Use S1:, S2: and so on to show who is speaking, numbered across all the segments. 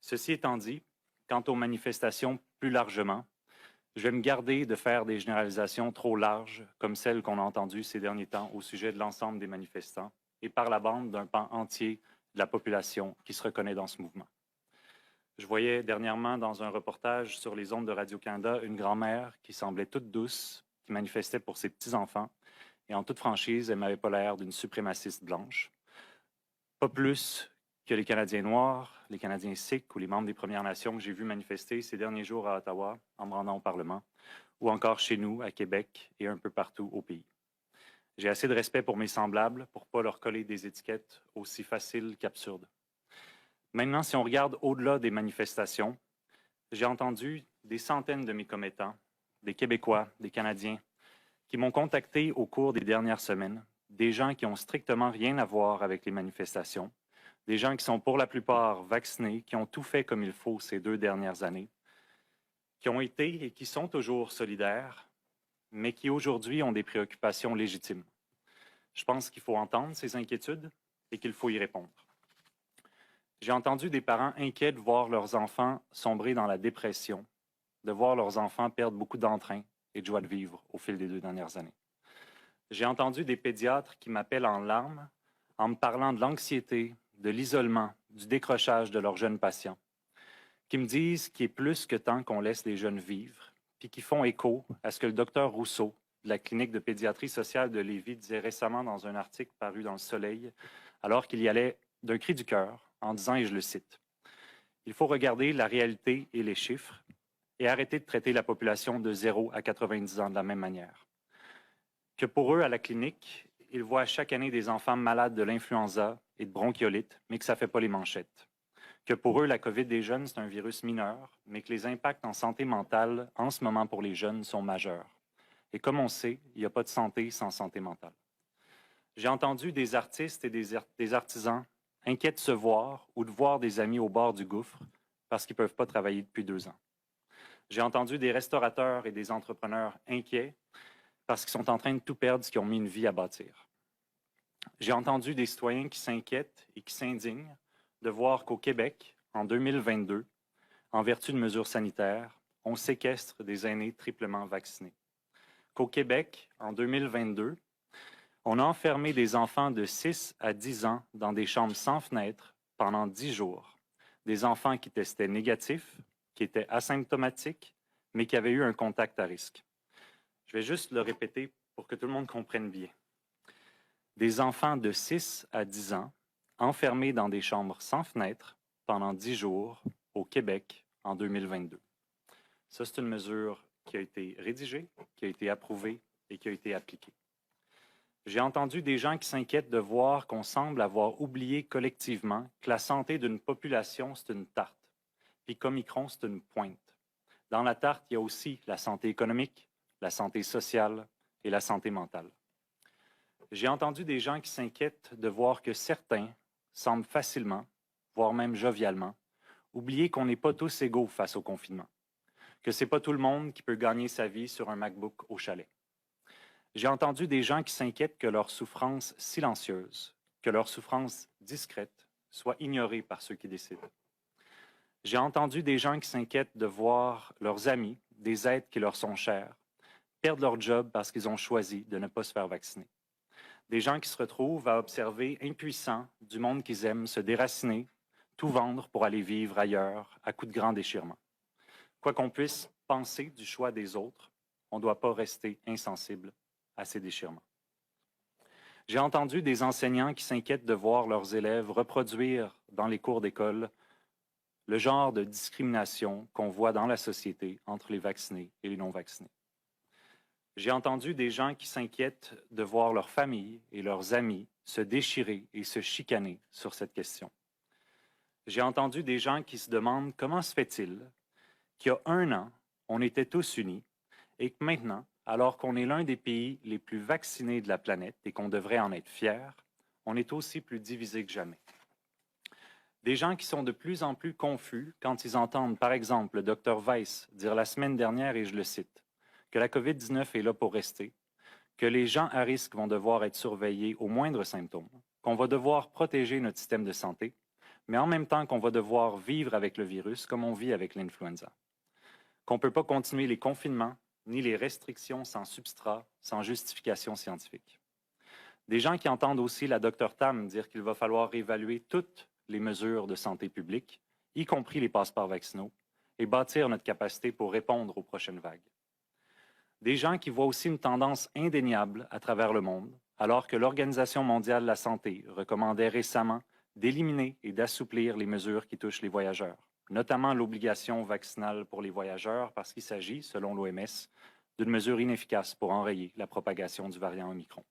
S1: Ceci étant dit, quant aux manifestations plus largement, je vais me garder de faire des généralisations trop larges, comme celles qu'on a entendues ces derniers temps au sujet de l'ensemble des manifestants, et par la bande d'un pan entier de la population qui se reconnaît dans ce mouvement. Je voyais dernièrement dans un reportage sur les ondes de Radio-Canada une grand-mère qui semblait toute douce, qui manifestait pour ses petits-enfants, et en toute franchise, elle m'avait pas l'air d'une suprémaciste blanche. Pas plus que les Canadiens noirs, les Canadiens sikhs ou les membres des Premières Nations que j'ai vus manifester ces derniers jours à Ottawa en me rendant au Parlement, ou encore chez nous, à Québec et un peu partout au pays. J'ai assez de respect pour mes semblables pour ne pas leur coller des étiquettes aussi faciles qu'absurdes. Maintenant, si on regarde au-delà des manifestations, j'ai entendu des centaines de mes commettants, des Québécois, des Canadiens, qui m'ont contacté au cours des dernières semaines, des gens qui ont strictement rien à voir avec les manifestations, des gens qui sont pour la plupart vaccinés, qui ont tout fait comme il faut ces 2 dernières années, qui ont été et qui sont toujours solidaires, mais qui aujourd'hui ont des préoccupations légitimes. Je pense qu'il faut entendre ces inquiétudes et qu'il faut y répondre. J'ai entendu des parents inquiets de voir leurs enfants sombrer dans la dépression, de voir leurs enfants perdre beaucoup d'entrain et de joie de vivre au fil des 2 dernières années. J'ai entendu des pédiatres qui m'appellent en larmes en me parlant de l'anxiété, de l'isolement, du décrochage de leurs jeunes patients, qui me disent qu'il est plus que temps qu'on laisse les jeunes vivre, puis qui font écho à ce que le docteur Rousseau, de la clinique de pédiatrie sociale de Lévis, disait récemment dans un article paru dans Le Soleil, alors qu'il y allait d'un cri du cœur, en disant, et je le cite, « Il faut regarder la réalité et les chiffres et arrêter de traiter la population de 0 à 90 ans de la même manière. Que pour eux, à la clinique, ils voient chaque année des enfants malades de l'influenza et de bronchiolite, mais que ça ne fait pas les manchettes. Que pour eux, la COVID des jeunes, c'est un virus mineur, mais que les impacts en santé mentale, en ce moment pour les jeunes, sont majeurs. Et comme on sait, il n'y a pas de santé sans santé mentale. J'ai entendu des artistes et des artisans inquiets de se voir ou de voir des amis au bord du gouffre parce qu'ils ne peuvent pas travailler depuis 2 ans. J'ai entendu des restaurateurs et des entrepreneurs inquiets parce qu'ils sont en train de tout perdre ce qu'ils ont mis une vie à bâtir. J'ai entendu des citoyens qui s'inquiètent et qui s'indignent de voir qu'au Québec, en 2022, en vertu de mesures sanitaires, on séquestre des aînés triplement vaccinés. Qu'au Québec, en 2022, on a enfermé des enfants de 6 à 10 ans dans des chambres sans fenêtres pendant 10 jours. Des enfants qui testaient négatifs, qui étaient asymptomatiques, mais qui avaient eu un contact à risque. Je vais juste le répéter pour que tout le monde comprenne bien. Des enfants de 6 à 10 ans enfermés dans des chambres sans fenêtres pendant 10 jours au Québec en 2022. Ça, c'est une mesure qui a été rédigée, qui a été approuvée et qui a été appliquée. J'ai entendu des gens qui s'inquiètent de voir qu'on semble avoir oublié collectivement que la santé d'une population, c'est une tarte, puis qu'Omicron, c'est une pointe. Dans la tarte, il y a aussi la santé économique, la santé sociale et la santé mentale. J'ai entendu des gens qui s'inquiètent de voir que certains semblent facilement, voire même jovialement, oublier qu'on n'est pas tous égaux face au confinement, que c'est pas tout le monde qui peut gagner sa vie sur un MacBook au chalet. J'ai entendu des gens qui s'inquiètent que leur souffrance silencieuse, que leur souffrance discrète, soit ignorée par ceux qui décident. J'ai entendu des gens qui s'inquiètent de voir leurs amis, des êtres qui leur sont chers, perdre leur job parce qu'ils ont choisi de ne pas se faire vacciner. Des gens qui se retrouvent à observer impuissants du monde qu'ils aiment se déraciner, tout vendre pour aller vivre ailleurs à coups de grands déchirements. Quoi qu'on puisse penser du choix des autres, on ne doit pas rester insensible à ces déchirements. J'ai entendu des enseignants qui s'inquiètent de voir leurs élèves reproduire dans les cours d'école le genre de discrimination qu'on voit dans la société entre les vaccinés et les non-vaccinés. J'ai entendu des gens qui s'inquiètent de voir leurs familles et leurs amis se déchirer et se chicaner sur cette question. J'ai entendu des gens qui se demandent comment se fait-il qu'il y a 1 an, on était tous unis et que maintenant, alors qu'on est l'un des pays les plus vaccinés de la planète et qu'on devrait en être fiers, on est aussi plus divisés que jamais. Des gens qui sont de plus en plus confus quand ils entendent, par exemple, le Dr Weiss dire la semaine dernière, et je le cite, que la COVID-19 est là pour rester, que les gens à risque vont devoir être surveillés aux moindres symptômes, qu'on va devoir protéger notre système de santé, mais en même temps qu'on va devoir vivre avec le virus comme on vit avec l'influenza. Qu'on ne peut pas continuer les confinements ni les restrictions sans substrat, sans justification scientifique. Des gens qui entendent aussi la Dr Tam dire qu'il va falloir évaluer toutes les mesures de santé publique, y compris les passeports vaccinaux, et bâtir notre capacité pour répondre aux prochaines vagues. Des gens qui voient aussi une tendance indéniable à travers le monde, alors que l'Organisation mondiale de la santé recommandait récemment d'éliminer et d'assouplir les mesures qui touchent les voyageurs, notamment l'obligation vaccinale pour les voyageurs, parce qu'il s'agit, selon l'OMS, d'une mesure inefficace pour enrayer la propagation du variant Omicron.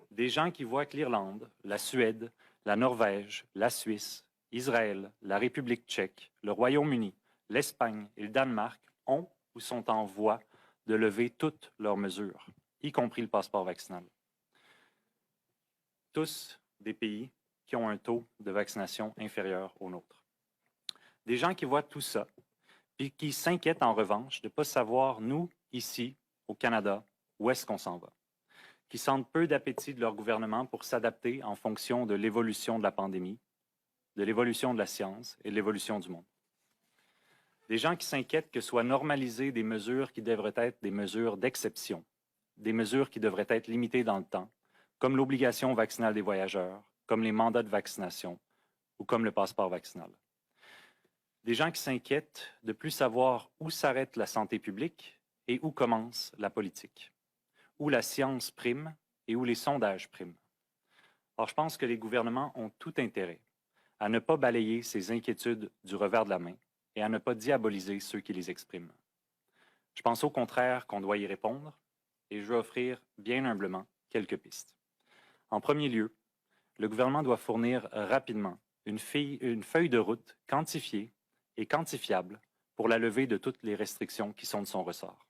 S1: Des gens qui voient que l'Irlande, la Suède, la Norvège, la Suisse, Israël, la République tchèque, le Royaume-Uni, l'Espagne et le Danemark ont ou sont en voie de lever toutes leurs mesures, y compris le passeport vaccinal. Tous des pays qui ont un taux de vaccination inférieur au nôtre. Des gens qui voient tout ça, puis qui s'inquiètent en revanche de ne pas savoir, nous, ici, au Canada, où est-ce qu'on s'en va. Qui sentent peu d'appétit de leur gouvernement pour s'adapter en fonction de l'évolution de la pandémie, de l'évolution de la science et de l'évolution du monde. Des gens qui s'inquiètent que soient normalisées des mesures qui devraient être des mesures d'exception, des mesures qui devraient être limitées dans le temps, comme l'obligation vaccinale des voyageurs, comme les mandats de vaccination ou comme le passeport vaccinal. Des gens qui s'inquiètent de ne plus savoir où s'arrête la santé publique et où commence la politique, où la science prime et où les sondages priment. Or, je pense que les gouvernements ont tout intérêt à ne pas balayer ces inquiétudes du revers de la main et à ne pas diaboliser ceux qui les expriment. Je pense au contraire qu'on doit y répondre et je veux offrir bien humblement quelques pistes. En premier lieu, le gouvernement doit fournir rapidement une feuille de route quantifiée et quantifiable pour la levée de toutes les restrictions qui sont de son ressort.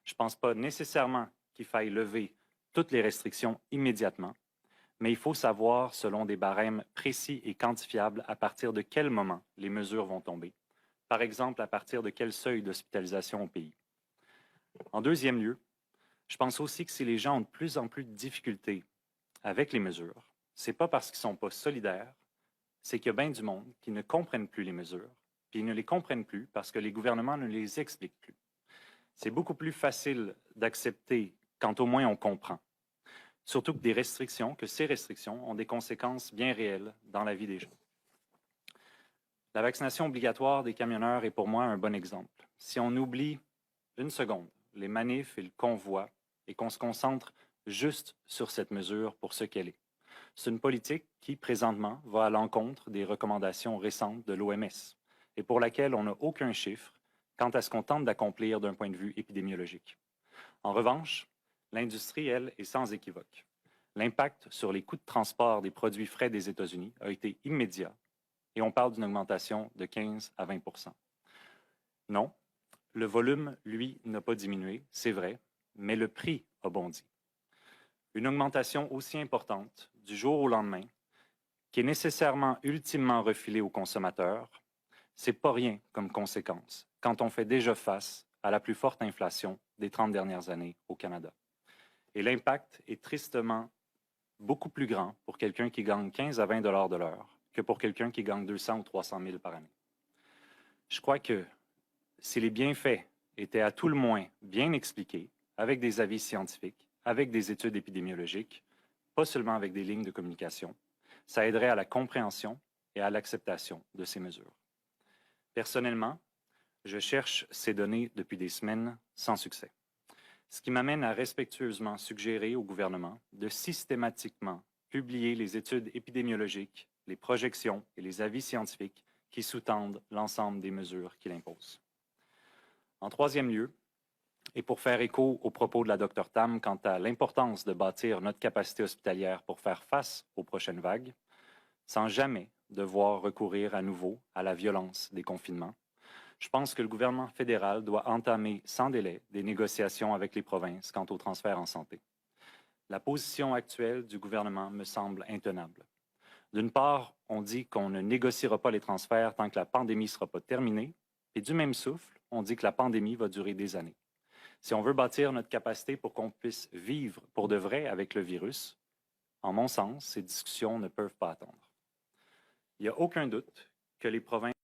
S1: Je ne pense pas nécessairement qu'il faille lever toutes les restrictions immédiatement, mais il faut savoir, selon des barèmes précis et quantifiables, à partir de quel moment les mesures vont tomber. Par exemple, à partir de quel seuil d'hospitalisation au pays. En deuxième lieu, je pense aussi que si les gens ont de plus en plus de difficultés avec les mesures, ce n'est pas parce qu'ils ne sont pas solidaires, c'est qu'il y a bien du monde qui ne comprennent plus les mesures, puis ils ne les comprennent plus parce que les gouvernements ne les expliquent plus. C'est beaucoup plus facile d'accepter quand au moins on comprend. Surtout que ces restrictions ont des conséquences bien réelles dans la vie des gens. La vaccination obligatoire des camionneurs est pour moi un bon exemple. Si on oublie une seconde les manifs et le convoi et qu'on se concentre juste sur cette mesure pour ce qu'elle est. C'est une politique qui, présentement, va à l'encontre des recommandations récentes de l'OMS et pour laquelle on n'a aucun chiffre quant à ce qu'on tente d'accomplir d'un point de vue épidémiologique. En revanche, l'industrie, elle, est sans équivoque. L'impact sur les coûts de transport des produits frais des États-Unis a été immédiat et on parle d'une augmentation de 15 à 20 %. Non, le volume, lui, n'a pas diminué, c'est vrai, mais le prix a bondi. Une augmentation aussi importante, du jour au lendemain, qui est nécessairement ultimement refilée aux consommateurs, c'est pas rien comme conséquence quand on fait déjà face à la plus forte inflation des 30 dernières années au Canada. Et l'impact est tristement beaucoup plus grand pour quelqu'un qui gagne 15 à 20 $ de l'heure que pour quelqu'un qui gagne 200 ou 300 000 par année. Je crois que si les bienfaits étaient à tout le moins bien expliqués, avec des avis scientifiques, avec des études épidémiologiques, pas seulement avec des lignes de communication, ça aiderait à la compréhension et à l'acceptation de ces mesures. Personnellement, je cherche ces données depuis des semaines sans succès. Ce qui m'amène à respectueusement suggérer au gouvernement de systématiquement publier les études épidémiologiques, les projections et les avis scientifiques qui sous-tendent l'ensemble des mesures qu'il impose. En troisième lieu, et pour faire écho aux propos de la Dr Tam quant à l'importance de bâtir notre capacité hospitalière pour faire face aux prochaines vagues, sans jamais devoir recourir à nouveau à la violence des confinements, je pense que le gouvernement fédéral doit entamer sans délai des négociations avec les provinces quant au transfert en santé. La position actuelle du gouvernement me semble intenable. D'une part, on dit qu'on ne négociera pas les transferts tant que la pandémie ne sera pas terminée, et du même souffle, on dit que la pandémie va durer des années. Si on veut bâtir notre capacité pour qu'on puisse vivre pour de vrai avec le virus, en mon sens, ces discussions ne peuvent pas attendre. Il n'y a aucun doute que les provinces